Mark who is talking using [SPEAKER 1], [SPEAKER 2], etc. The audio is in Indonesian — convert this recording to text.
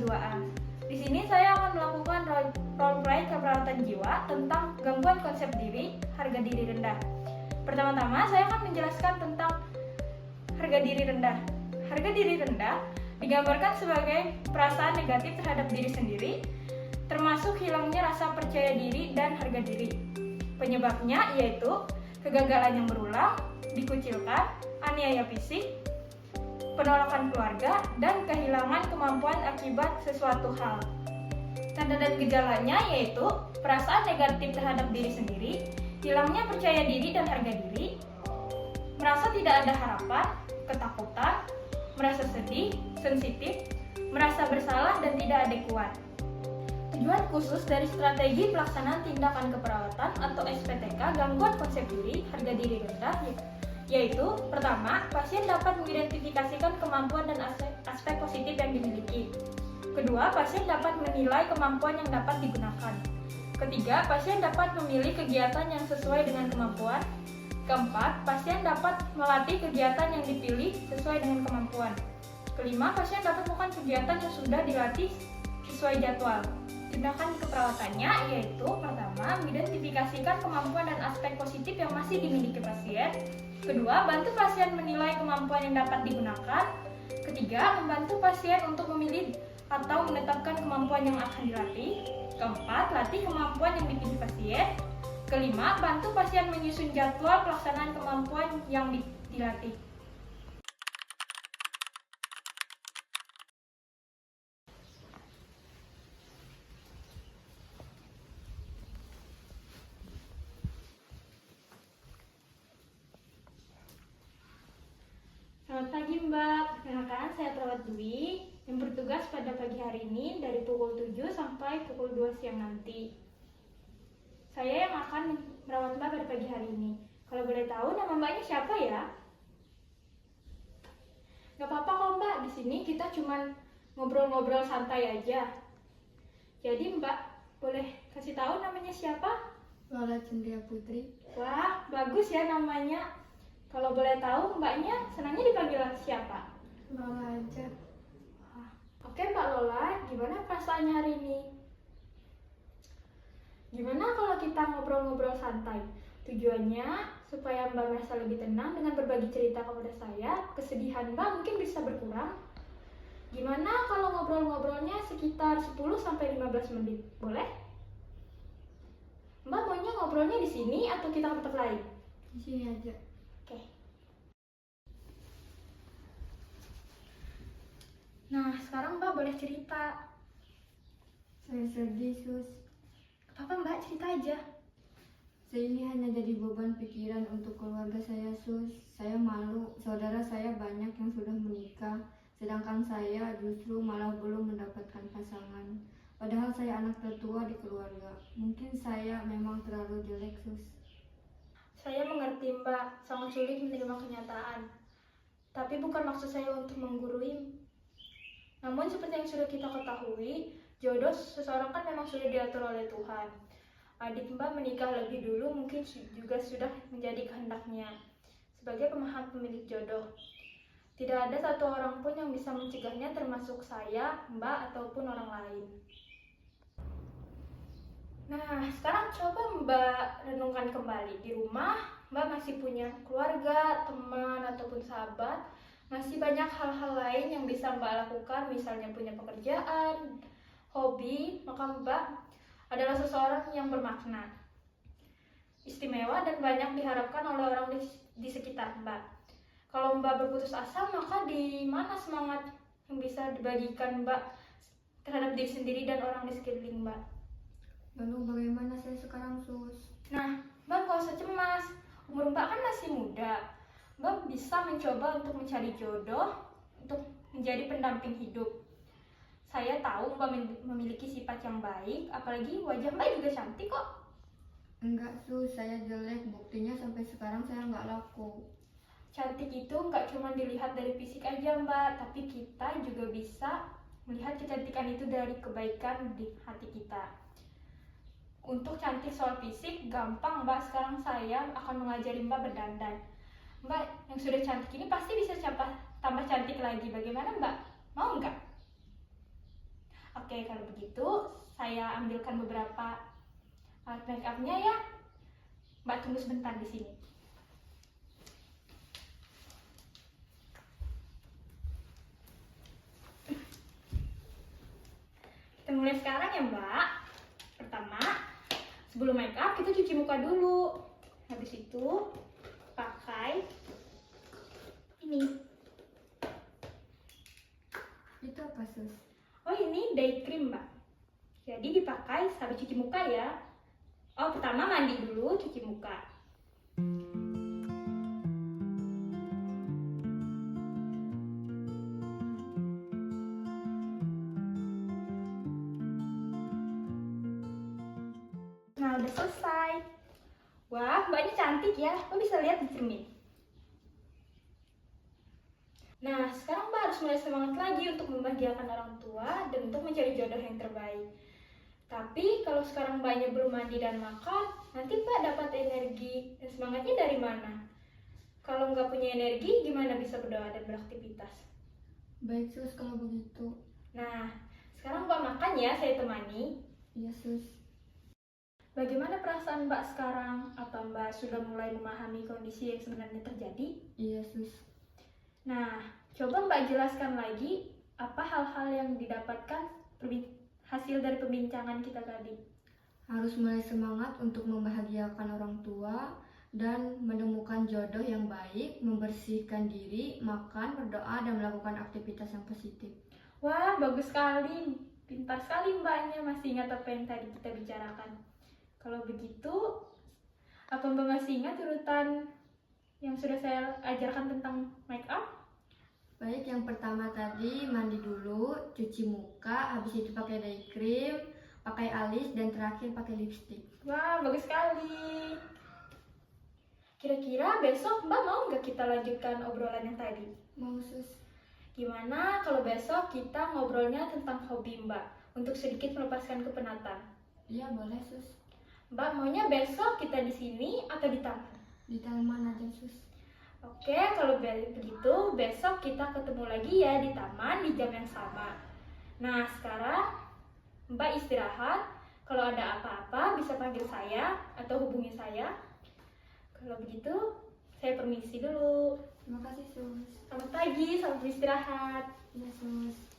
[SPEAKER 1] 2A. Di sini saya akan melakukan role play keperawatan jiwa tentang gangguan konsep diri, harga diri rendah. Pertama-tama saya akan menjelaskan tentang harga diri rendah. Harga diri rendah digambarkan sebagai perasaan negatif terhadap diri sendiri, termasuk hilangnya rasa percaya diri dan harga diri. Penyebabnya yaitu kegagalan yang berulang, dikucilkan, aniaya fisik, penolakan keluarga, dan kehilangan kemampuan akibat sesuatu hal. Tanda dan gejalanya yaitu perasaan negatif terhadap diri sendiri, hilangnya percaya diri dan harga diri, merasa tidak ada harapan, ketakutan, merasa sedih, sensitif, merasa bersalah dan tidak adekuat. Tujuan khusus dari strategi pelaksanaan tindakan keperawatan atau SPTK gangguan konsep diri, harga diri rendah yaitu pertama, pasien dapat mengidentifikasikan kemampuan dan aspek positif yang dimiliki. Kedua, pasien dapat menilai kemampuan yang dapat digunakan. Ketiga, pasien dapat memilih kegiatan yang sesuai dengan kemampuan. Keempat, pasien dapat melatih kegiatan yang dipilih sesuai dengan kemampuan. Kelima, pasien dapat melakukan kegiatan yang sudah dilatih sesuai jadwal. Tindakan keperawatannya yaitu pertama, mengidentifikasikan kemampuan dan aspek positif yang masih dimiliki pasien. Kedua, bantu pasien menilai kemampuan yang dapat digunakan. Ketiga, membantu pasien untuk memilih atau menetapkan kemampuan yang akan dilatih. Keempat, latih kemampuan yang dipilih pasien. Kelima, bantu pasien menyusun jadwal pelaksanaan kemampuan yang dilatih. Selamat pagi Mbak, perkenalkan saya perawat Dwi yang bertugas pada pagi hari ini dari pukul 7 sampai pukul 2 siang nanti. Saya yang akan merawat Mbak pada pagi hari ini. Kalau boleh tahu nama Mbaknya siapa ya? Gak apa-apa kok Mbak, di sini kita cuma ngobrol-ngobrol santai aja. Jadi Mbak, boleh kasih tahu namanya siapa?
[SPEAKER 2] Lola Cendria Putri.
[SPEAKER 1] Wah, bagus ya namanya. Kalau boleh tahu Mbaknya senangnya dipanggil siapa?
[SPEAKER 2] Lola aja.
[SPEAKER 1] Oke Mbak Lola, gimana perasaannya hari ini? Gimana kalau kita ngobrol-ngobrol santai? Tujuannya supaya Mbak merasa lebih tenang dengan berbagi cerita kepada saya, kesedihan Mbak mungkin bisa berkurang. Gimana kalau ngobrol-ngobrolnya sekitar 10-15 menit? Boleh? Mbak maunya ngobrolnya di sini atau kita ke tempat lain?
[SPEAKER 2] Di sini aja.
[SPEAKER 1] Oke. Nah, sekarang Mbak boleh cerita.
[SPEAKER 2] Saya sedih, Sus.
[SPEAKER 1] Apa Mbak, cerita aja.
[SPEAKER 2] Saya ini hanya jadi beban pikiran untuk keluarga saya, Sus. Saya malu, saudara saya banyak yang sudah menikah, sedangkan saya justru malah belum mendapatkan pasangan. Padahal saya anak tertua di keluarga. Mungkin saya memang terlalu jelek, Sus.
[SPEAKER 1] Saya mengerti Mbak, sangat sulit menerima kenyataan. Tapi bukan maksud saya untuk menggurui. Namun seperti yang sudah kita ketahui, jodoh seseorang kan memang sudah diatur oleh Tuhan. Adik Mbak menikah lebih dulu mungkin juga sudah menjadi kehendaknya. Sebagai pemilik jodoh, tidak ada satu orang pun yang bisa mencegahnya termasuk saya, Mbak, ataupun orang lain. Nah, sekarang coba Mbak renungkan kembali. Di rumah, Mbak masih punya keluarga, teman, ataupun sahabat. Masih banyak hal-hal lain yang bisa Mbak lakukan, misalnya punya pekerjaan, hobi. Maka Mbak adalah seseorang yang bermakna, istimewa, dan banyak diharapkan oleh orang di sekitar Mbak. Kalau Mbak berputus asa, maka di mana semangat yang bisa dibagikan Mbak terhadap diri sendiri dan orang di sekeliling Mbak?
[SPEAKER 2] Lalu bagaimana saya sekarang, Sus?
[SPEAKER 1] Nah, Mbak gak usah cemas. Umur Mbak kan masih muda. Mbak bisa mencoba untuk mencari jodoh, untuk menjadi pendamping hidup. Saya tahu Mbak memiliki sifat yang baik, apalagi wajah Mbak juga cantik kok.
[SPEAKER 2] Enggak, Sus, saya jelek. Buktinya sampai sekarang saya nggak laku.
[SPEAKER 1] Cantik itu nggak cuma dilihat dari fisik aja Mbak, tapi kita juga bisa melihat kecantikan itu dari kebaikan di hati kita. Untuk cantik soal fisik, gampang Mbak. Sekarang saya akan mengajari Mbak berdandan. Mbak yang sudah cantik ini pasti bisa tambah cantik lagi. Bagaimana Mbak? Mau nggak? Oke, kalau begitu saya ambilkan beberapa alat make up-nya ya. Mbak tunggu sebentar di sini. Kita mulai sekarang ya, Mbak. Pertama, sebelum make up kita cuci muka dulu. Habis itu pakai ini.
[SPEAKER 2] Itu apa, Sus?
[SPEAKER 1] Oh, ini day cream, Mbak. Jadi dipakai habis cuci muka ya. Oh, pertama mandi dulu, cuci muka. Nah, udah selesai. Wah, mbaknya cantik ya. Lo bisa lihat di cermin. Nah, sekarang mbak harus mulai semangat lagi untuk membahagiakan orang tua dan untuk mencari jodoh yang terbaik. Tapi kalau sekarang mbaknya belum mandi dan makan, nanti mbak dapat energi dan semangatnya dari mana? Kalau nggak punya energi, gimana bisa berdoa dan beraktivitas?
[SPEAKER 2] Baik, Sus, kalau begitu.
[SPEAKER 1] Nah, sekarang mbak makan ya, saya temani.
[SPEAKER 2] Iya, Sus.
[SPEAKER 1] Bagaimana perasaan mbak sekarang? Apa mbak sudah mulai memahami kondisi yang sebenarnya terjadi?
[SPEAKER 2] Iya, Sus.
[SPEAKER 1] Nah, coba mbak jelaskan lagi apa hal-hal yang didapatkan hasil dari pembincangan kita tadi.
[SPEAKER 2] Harus mulai semangat untuk membahagiakan orang tua dan menemukan jodoh yang baik, membersihkan diri, makan, berdoa, dan melakukan aktivitas yang positif.
[SPEAKER 1] Wah, bagus sekali. Pintar sekali mbaknya masih ingat apa yang tadi kita bicarakan. Kalau begitu, apa mbak masih ingat urutan yang sudah saya ajarkan tentang make up?
[SPEAKER 2] Baik, yang pertama tadi mandi dulu, cuci muka, habis itu pakai day cream, pakai alis, dan terakhir pakai lipstick.
[SPEAKER 1] Wah, bagus sekali. Kira-kira besok mbak mau nggak kita lanjutkan obrolan yang tadi?
[SPEAKER 2] Mau, Sus?
[SPEAKER 1] Gimana kalau besok kita ngobrolnya tentang hobi mbak untuk sedikit melepaskan kepenatan?
[SPEAKER 2] Iya, boleh, Sus.
[SPEAKER 1] Mbak maunya besok kita di sini atau di taman?
[SPEAKER 2] Di taman aja, Sus.
[SPEAKER 1] Oke, kalau begitu besok kita ketemu lagi ya di taman di jam yang sama. Nah, sekarang Mbak istirahat. Kalau ada apa-apa bisa panggil saya atau hubungi saya. Kalau begitu, saya permisi dulu.
[SPEAKER 2] Terima kasih, Sus.
[SPEAKER 1] Selamat pagi, selamat beristirahat.
[SPEAKER 2] Iya, Sus.